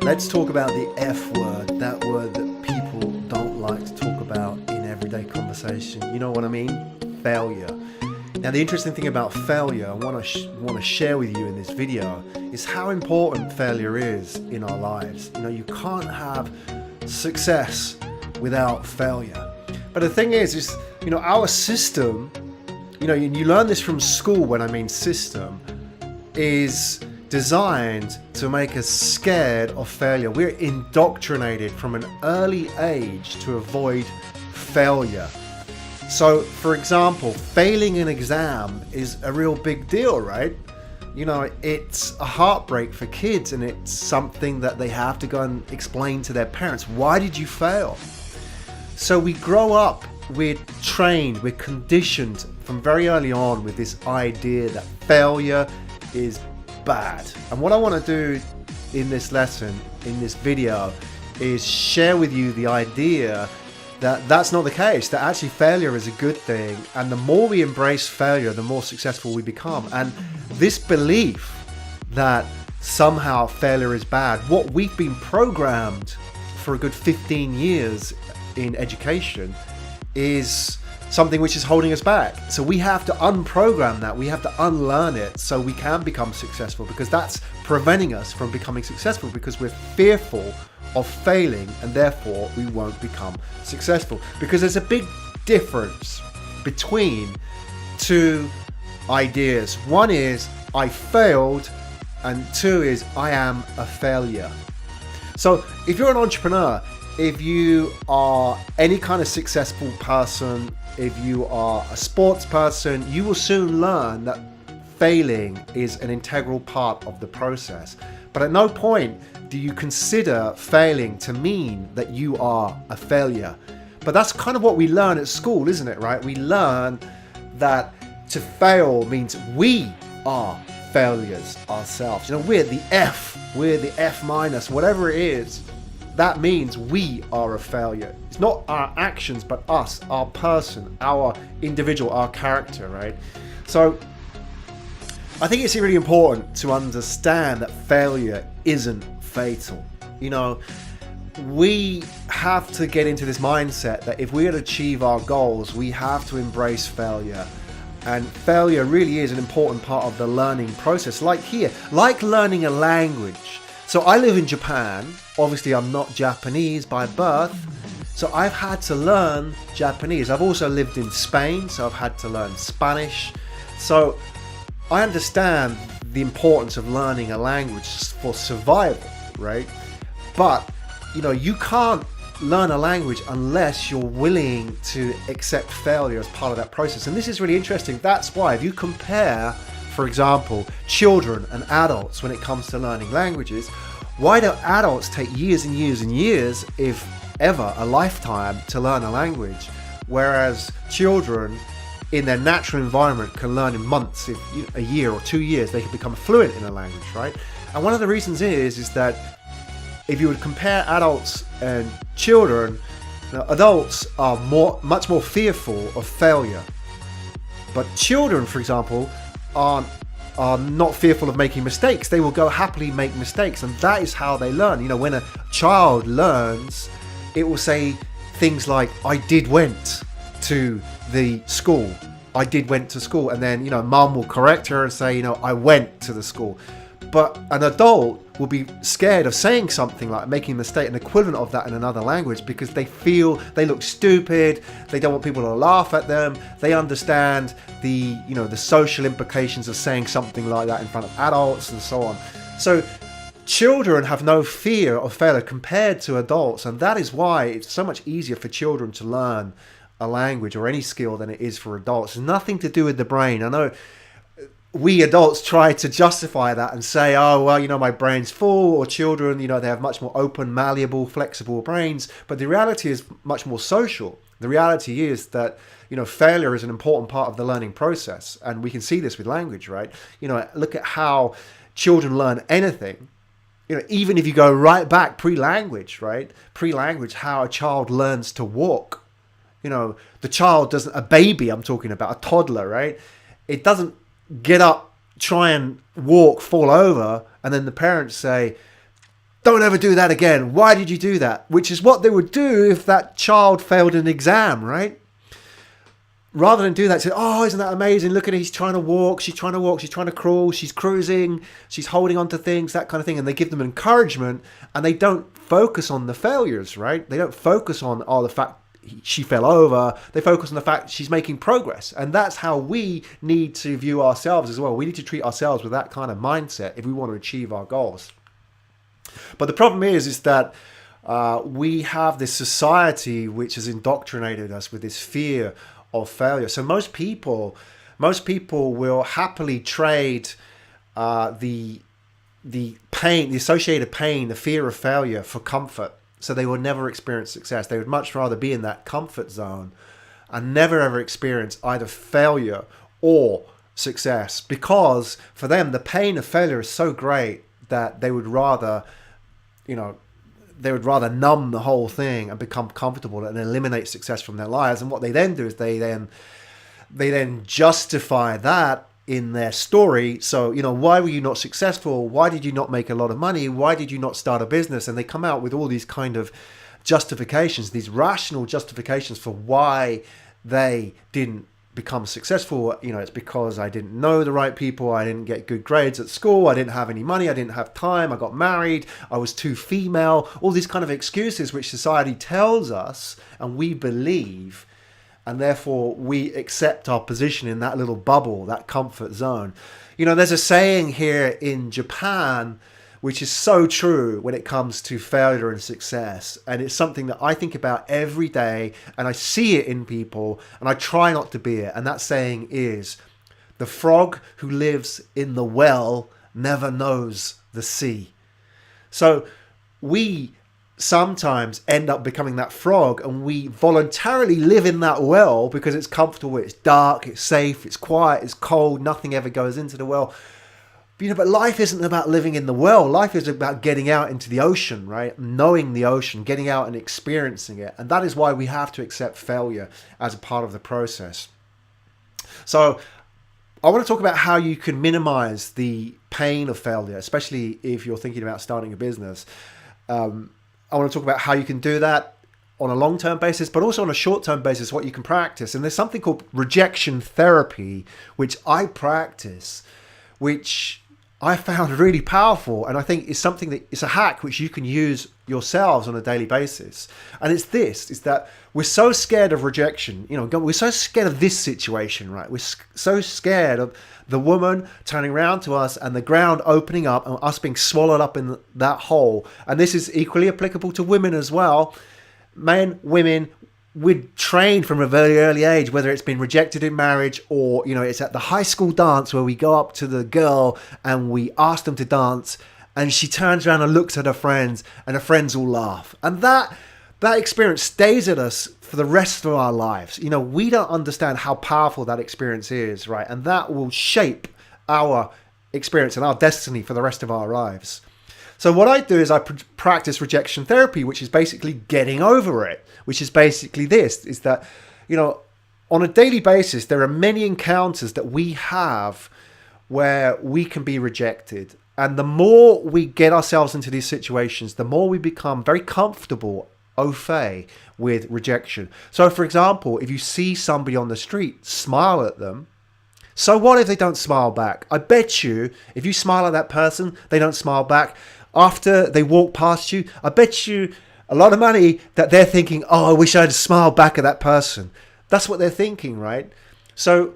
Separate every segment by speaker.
Speaker 1: Let's talk about the F word, that word that people don't like to talk about in everyday conversation. You know what I mean? Failure. Now, the interesting thing about failure, I want to share with you in this video, is how important failure is in our lives. You know, you can't have success without failure. But the thing is, you know, our system, you know, you learn this from school when I mean system, is designed to make us scared of failure. We're indoctrinated from an early age to avoid failure. So, for example, failing an exam is a real big deal, right? You know, it's a heartbreak for kids, and it's something that they have to go and explain to their parents. Why did you fail? So we grow up, we're trained, we're conditioned from very early on with this idea that failure is bad. And what I want to do in this lesson, in this video, is share with you the idea that that's not the case, that actually failure is a good thing, and the more we embrace failure, the more successful we become. And this belief that somehow failure is bad, what we've been programmed for a good 15 years in education, is something which is holding us back. So we have to unprogram that, we have to unlearn it so we can become successful, because that's preventing us from becoming successful, because we're fearful of failing and therefore we won't become successful. Because there's a big difference between two ideas. One is I failed, and two is I am a failure. So if you're an entrepreneur, if you are any kind of successful person, if you are a sports person, you will soon learn that failing is an integral part of the process. But at no point do you consider failing to mean that you are a failure. But that's kind of what we learn at school, isn't it, right? We learn that to fail means we are failures ourselves. You know, we're the F minus, whatever it is. That means we are a failure. It's not our actions, but us, our person, our individual, our character, right? So I think it's really important to understand that failure isn't fatal. You know, we have to get into this mindset that if we're going to achieve our goals, we have to embrace failure. And failure really is an important part of the learning process. Like here, like learning a language. So I live in Japan. Obviously, I'm not Japanese by birth, so I've had to learn Japanese. I've also lived in Spain, so I've had to learn Spanish. So I understand the importance of learning a language for survival, right? But, you know, you can't learn a language unless you're willing to accept failure as part of that process. And this is really interesting. That's why if you compare, for example, children and adults when it comes to learning languages, why do adults take years and years and years, if ever a lifetime, to learn a language, whereas children in their natural environment can learn in months, if a year or 2 years, they can become fluent in a language, right? And one of the reasons is that if you would compare adults and children, adults are much more fearful of failure. But children, for example, are not fearful of making mistakes. They will go happily make mistakes, and that is how they learn. You know, when a child learns, it will say things like, I did went to the school. I did went to school. And then, you know, mum will correct her and say, you know, I went to the school. But an adult will be scared of saying something like making a mistake, an equivalent of that in another language, because they feel they look stupid. They don't want people to laugh at them. They understand the social implications of saying something like that in front of adults and so on. So children have no fear of failure compared to adults, and that is why it's so much easier for children to learn a language or any skill than it is for adults. It's nothing to do with the brain. I know we adults try to justify that and say, oh, well, you know, my brain's full, or children, you know, they have much more open, malleable, flexible brains. But the reality is much more social. The reality is that, you know, failure is an important part of the learning process. And we can see this with language, right? You know, look at how children learn anything. You know, even if you go right back pre-language, right? Pre-language, how a child learns to walk. You know, the child doesn't, a baby I'm talking about, a toddler, right? It doesn't get up, try and walk, fall over, and then the parents say, Don't ever do that again. Why did you do that? Which is what they would do if that child failed an exam, right? Rather than do that, say, oh, isn't that amazing? Look at it, he's trying to walk, she's trying to crawl, she's cruising, she's holding on to things, that kind of thing. And they give them encouragement, and they don't focus on the failures, right? They don't focus on, the fact she fell over. They focus on the fact she's making progress. And that's how we need to view ourselves as well. We need to treat ourselves with that kind of mindset if we want to achieve our goals. But the problem is that we have this society which has indoctrinated us with this fear of failure. So most people will happily trade the pain, the associated pain, the fear of failure for comfort. So they will never experience success. They would much rather be in that comfort zone and never ever experience either failure or success, because for them the pain of failure is so great that they would rather, numb the whole thing and become comfortable and eliminate success from their lives. And what they then do is they then justify that in their story. So, why were you not successful? Why did you not make a lot of money? Why did you not start a business? And they come out with all these kind of justifications, these rational justifications for why they didn't become successful. It's because I didn't know the right people, I didn't get good grades at school, I didn't have any money, I didn't have time, I got married, I was too female, all these kind of excuses which society tells us and we believe, and therefore we accept our position in that little bubble, that comfort zone. There's a saying here in Japan which is so true when it comes to failure and success. And it's something that I think about every day, and I see it in people, and I try not to be it. And that saying is, the frog who lives in the well never knows the sea. So we sometimes end up becoming that frog, and we voluntarily live in that well because it's comfortable, it's dark, it's safe, it's quiet, it's cold, nothing ever goes into the well. But life isn't about living in the well. Life is about getting out into the ocean, right? Knowing the ocean, getting out and experiencing it. And that is why we have to accept failure as a part of the process. So I want to talk about how you can minimize the pain of failure, especially if you're thinking about starting a business. I want to talk about how you can do that on a long-term basis, but also on a short-term basis, what you can practice. And there's something called rejection therapy, which I practice, which I found really powerful, and I think it's something that it's a hack which you can use yourselves on a daily basis. And it's that we're so scared of rejection. We're so scared of this situation, right? We're so scared of the woman turning around to us and the ground opening up and us being swallowed up in that hole. And this is equally applicable to women as well. Men, women, we're trained from a very early age, whether it's been rejected in marriage or, it's at the high school dance where we go up to the girl and we ask them to dance and she turns around and looks at her friends and her friends all laugh. And that experience stays at us for the rest of our lives. We don't understand how powerful that experience is, right? And that will shape our experience and our destiny for the rest of our lives. So what I do is I practice rejection therapy, which is basically getting over it, which is basically this, is that, on a daily basis, there are many encounters that we have where we can be rejected. And the more we get ourselves into these situations, the more we become very comfortable, au fait, with rejection. So, for example, if you see somebody on the street, smile at them. So what if they don't smile back? I bet you, if you smile at that person, they don't smile back. After they walk past you, I bet you a lot of money that they're thinking, oh, I wish I'd smiled back at that person. That's what they're thinking, right? So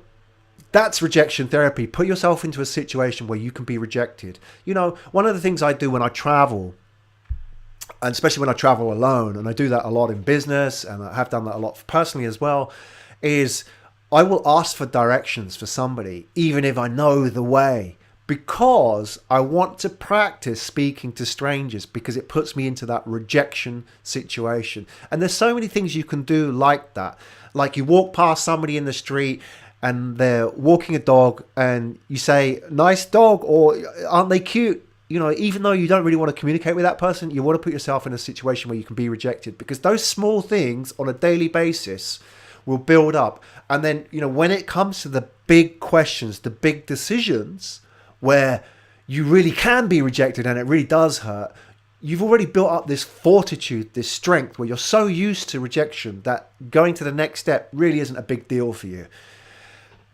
Speaker 1: that's rejection therapy. Put yourself into a situation where you can be rejected. One of the things I do when I travel, and especially when I travel alone, and I do that a lot in business, and I have done that a lot personally as well, is I will ask for directions for somebody, even if I know the way. Because I want to practice speaking to strangers, because it puts me into that rejection situation. And there's so many things you can do like that. Like you walk past somebody in the street and they're walking a dog and you say, nice dog, or aren't they cute? Even though you don't really want to communicate with that person, you want to put yourself in a situation where you can be rejected, because those small things on a daily basis will build up. And then, when it comes to the big questions, the big decisions, where you really can be rejected and it really does hurt, you've already built up this fortitude, this strength, where you're so used to rejection that going to the next step really isn't a big deal for you.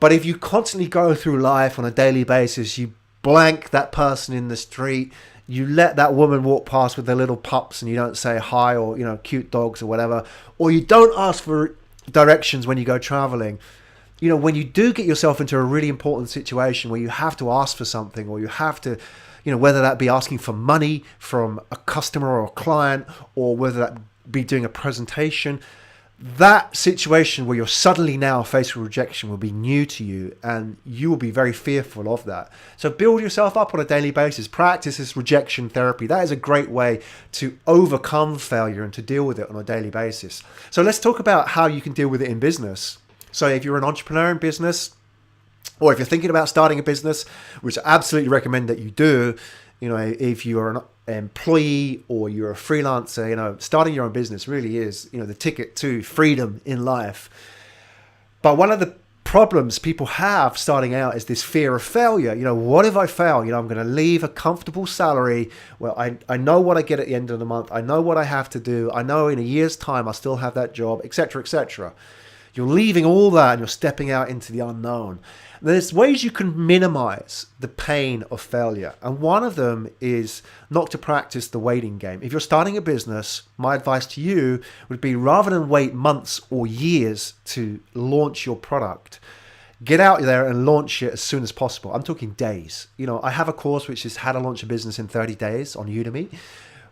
Speaker 1: But if you constantly go through life on a daily basis, you blank that person in the street, you let that woman walk past with their little pups and you don't say hi, or, you know, cute dogs or whatever, or you don't ask for directions when you go traveling. You know, when you do get yourself into a really important situation where you have to ask for something, or you have to, you know, whether that be asking for money from a customer or a client, or whether that be doing a presentation, that situation where you're suddenly now faced with rejection will be new to you, and you will be very fearful of that. So build yourself up on a daily basis. Practice this rejection therapy. That is a great way to overcome failure and to deal with it on a daily basis. So let's talk about how you can deal with it in business. So if you're an entrepreneur in business, or if you're thinking about starting a business, which I absolutely recommend that you do, you know, if you're an employee or you're a freelancer, you know, starting your own business really is, you know, the ticket to freedom in life. But one of the problems people have starting out is this fear of failure. You know, what if I fail? You know, I'm going to leave a comfortable salary. Well, I know what I get at the end of the month. I know what I have to do. I know in a year's time I'll still have that job, etc., etc. You're leaving all that and you're stepping out into the unknown. There's ways you can minimize the pain of failure. And one of them is not to practice the waiting game. If you're starting a business, my advice to you would be, rather than wait months or years to launch your product, get out there and launch it as soon as possible. I'm talking days. You know, I have a course which is how to launch a business in 30 days on Udemy,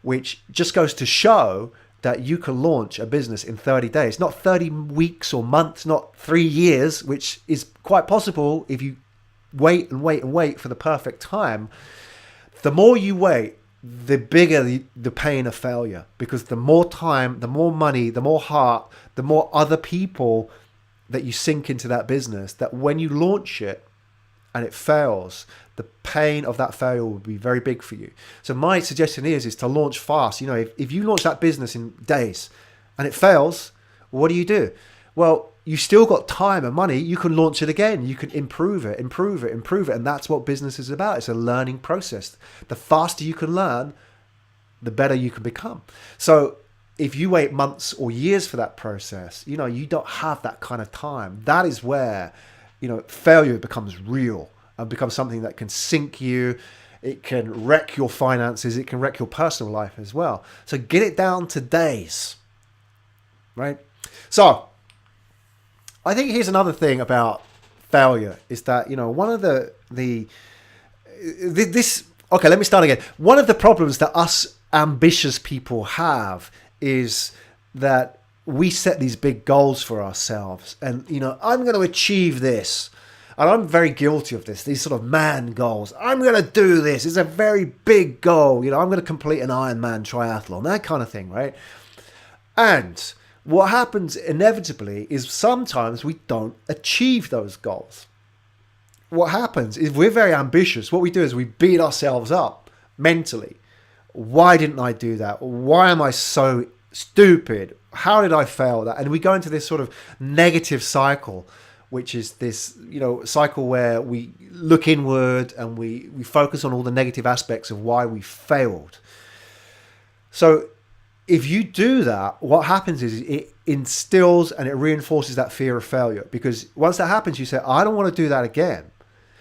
Speaker 1: which just goes to show that you can launch a business in 30 days, not 30 weeks or months, not 3 years, which is quite possible if you wait and wait and wait for the perfect time. The more you wait, the bigger the pain of failure, because the more time, the more money, the more heart, the more other people that you sink into that business, that when you launch it and it fails, the pain of that failure will be very big for you. So my suggestion is to launch fast. You know, if you launch that business in days and it fails, what do? Well, you still got time and money. You can launch it again. You can improve it. And that's what business is about. It's a learning process. The faster you can learn, the better you can become. So if you wait months or years for that process, you know, you don't have that kind of time. That is where, you know, failure becomes real and becomes something that can sink you. It can wreck your finances. It can wreck your personal life as well. So get it down to days, right? So I think here's another thing about failure is that, you know, one of okay, let me start again. One of the problems that us ambitious people have is that we set these big goals for ourselves, and, you know, I'm going to achieve this. And I'm very guilty of this, these sort of man goals. I'm going to do this. It's a very big goal. You know, I'm going to complete an Ironman triathlon, that kind of thing, right? And what happens inevitably is sometimes we don't achieve those goals. What happens is we're very ambitious. What we do is we beat ourselves up mentally. Why didn't I do that? Why am I so stupid? How did I fail that? And we go into this sort of negative cycle, which is this, you know, cycle where we look inward and we focus on all the negative aspects of why we failed. So if you do that, what happens is it instills and it reinforces that fear of failure, because once that happens, you say, I don't want to do that again.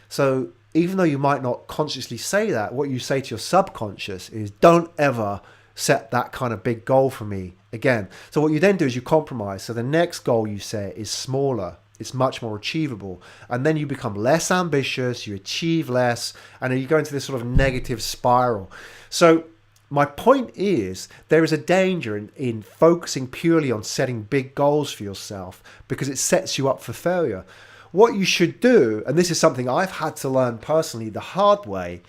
Speaker 1: So even though you might not consciously say that, what you say to your subconscious is, don't ever set that kind of big goal for me again. So what you then do is you compromise. So the next goal you set is smaller. It's much more achievable. And then you become less ambitious, you achieve less, and then you go into this sort of negative spiral. So my point is, there is a danger in focusing purely on setting big goals for yourself, because it sets you up for failure. What you should do, and this is something I've had to learn personally the hard way,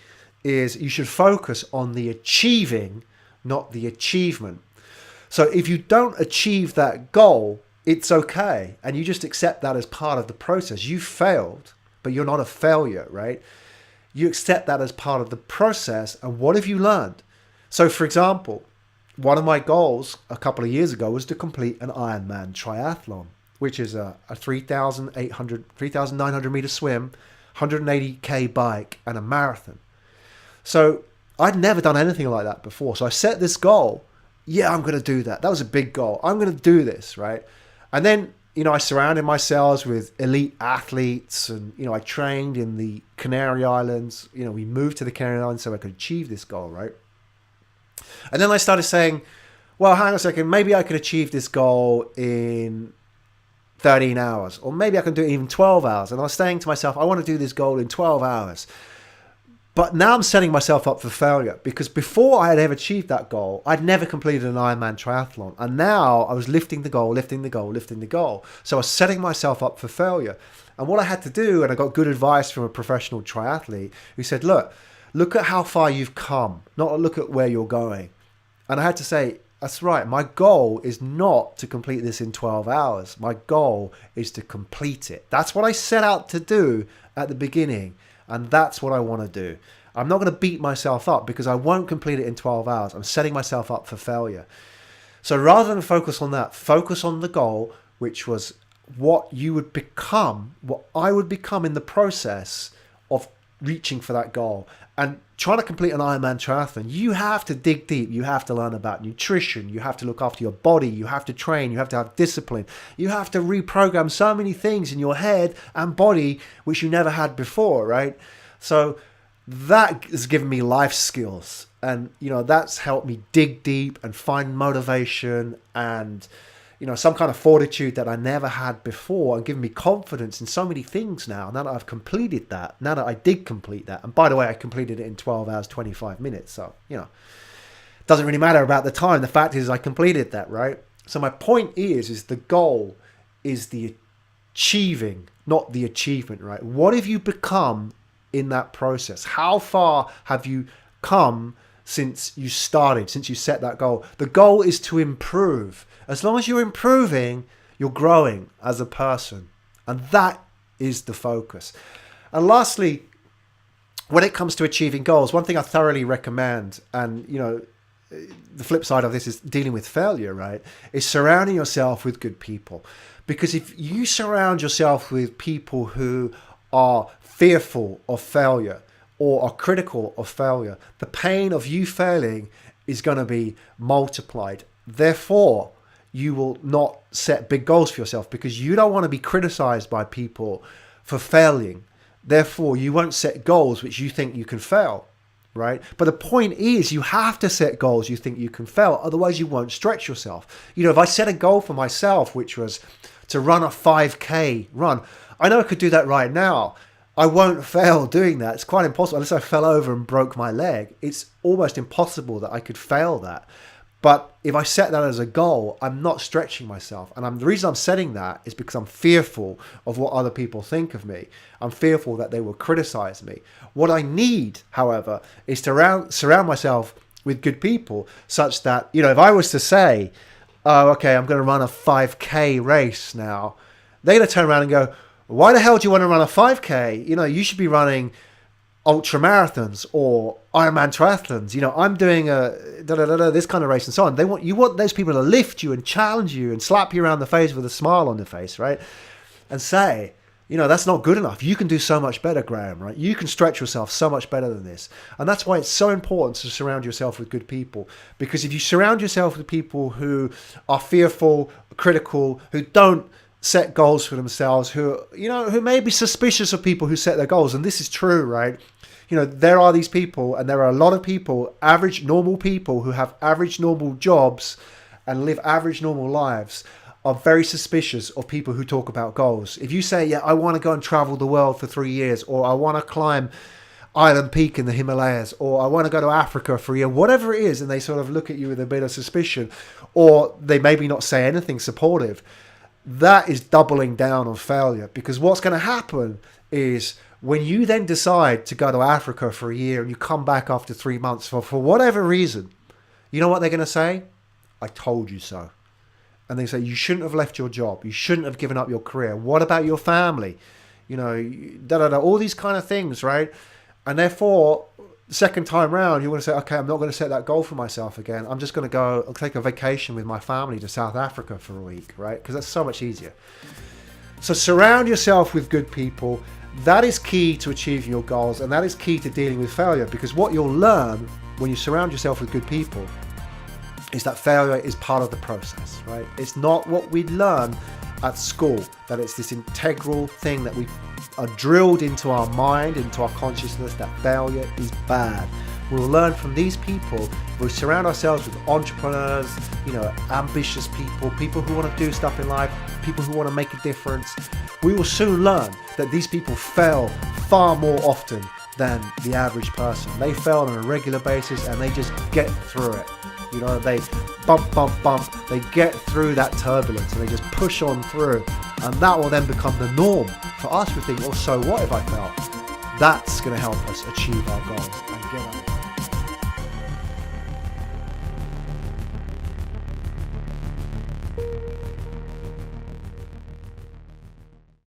Speaker 1: is you should focus on the achieving, not the achievement. So if you don't achieve that goal, it's okay. And you just accept that as part of the process. You failed, but you're not a failure, right? You accept that as part of the process. And what have you learned? So for example, one of my goals a couple of years ago was to complete an Ironman triathlon, which is a 3,900 meter swim, 180k bike, and a marathon. So I'd never done anything like that before. So I set this goal. Yeah, I'm going to do that. That was a big goal. I'm going to do this, right? And then, I surrounded myself with elite athletes, and, I trained in the Canary Islands. We moved to the Canary Islands so I could achieve this goal, right? And then I started saying, well, hang on a second, maybe I could achieve this goal in 13 hours, or maybe I can do it even 12 hours. And I was saying to myself, I want to do this goal in 12 hours. But now I'm setting myself up for failure, because before I had ever achieved that goal, I'd never completed an Ironman triathlon. And now I was lifting the goal. So I was setting myself up for failure. And what I had to do, and I got good advice from a professional triathlete who said, look at how far you've come, not look at where you're going. And I had to say, that's right. My goal is not to complete this in 12 hours. My goal is to complete it. That's what I set out to do at the beginning. And that's what I want to do. I'm not going to beat myself up because I won't complete it in 12 hours. I'm setting myself up for failure. So rather than focus on that, focus on the goal, which was what you would become, what I would become in the process of reaching for that goal. And trying to complete an Ironman triathlon, you have to dig deep. You have to learn about nutrition. You have to look after your body. You have to train. You have to have discipline. You have to reprogram so many things in your head and body which you never had before, right? So that has given me life skills. And, that's helped me dig deep and find motivation and, some kind of fortitude that I never had before, and given me confidence in so many things now that I've completed that, now that I did complete that. And by the way, I completed it in 12 hours, 25 minutes. So, it doesn't really matter about the time. The fact is I completed that, right? So my point is the goal is the achieving, not the achievement, right? What have you become in that process? How far have you come since you started, since you set that goal? The goal is to improve. As long as you're improving, you're growing as a person. And that is the focus. And lastly, when it comes to achieving goals, one thing I thoroughly recommend, and, the flip side of this is dealing with failure, right, is surrounding yourself with good people. Because if you surround yourself with people who are fearful of failure or are critical of failure, the pain of you failing is going to be multiplied. Therefore, you will not set big goals for yourself because you don't want to be criticized by people for failing. Therefore, you won't set goals which you think you can fail, right? But the point is, you have to set goals you think you can fail. Otherwise, you won't stretch yourself. If I set a goal for myself, which was to run a 5K run, I know I could do that right now. I won't fail doing that. It's quite impossible. Unless I fell over and broke my leg, it's almost impossible that I could fail that. But if I set that as a goal, I'm not stretching myself. And the reason I'm setting that is because I'm fearful of what other people think of me. I'm fearful that they will criticize me. What I need, however, is to surround myself with good people such that, if I was to say, oh, okay, I'm going to run a 5K race now, they're going to turn around and go, why the hell do you want to run a 5K? You should be running ultra marathons or Ironman triathlons. I'm doing this kind of race and so on. You want those people to lift you and challenge you and slap you around the face with a smile on their face, right? And say, that's not good enough. You can do so much better, Graham, right? You can stretch yourself so much better than this. And that's why it's so important to surround yourself with good people. Because if you surround yourself with people who are fearful, critical, who don't set goals for themselves, who may be suspicious of people who set their goals, and this is true, right? There are these people, and there are a lot of people, average normal people who have average normal jobs and live average normal lives, are very suspicious of people who talk about goals. If you say, I want to go and travel the world for 3 years, or I want to climb Island Peak in the Himalayas, or I want to go to Africa for a year, whatever it is, and they sort of look at you with a bit of suspicion, or they maybe not say anything supportive, that is doubling down on failure. Because what's going to happen is when you then decide to go to Africa for a year and you come back after 3 months for whatever reason, you know what they're going to say? I told you so. And they say, you shouldn't have left your job. You shouldn't have given up your career. What about your family? All these kind of things, right? And therefore, the second time round, you want to say, okay, I'm not going to set that goal for myself again. I'm just going to go take a vacation with my family to South Africa for a week, right? Because that's so much easier. So surround yourself with good people That is key to achieving your goals, and that is key to dealing with failure, because what you'll learn when you surround yourself with good people is that failure is part of the process, right? It's not what we learn at school, that it's this integral thing that we are drilled into our mind, into our consciousness, that failure is bad. We'll learn from these people. We surround ourselves with entrepreneurs, ambitious people, people who want to do stuff in life, people who want to make a difference. We will soon learn that these people fail far more often than the average person. They fail on a regular basis and they just get through it. They bump, they get through that turbulence and they just push on through. And that will then become the norm. For us, we think, well, so what if I fail? That's going to help us achieve our goals and get out.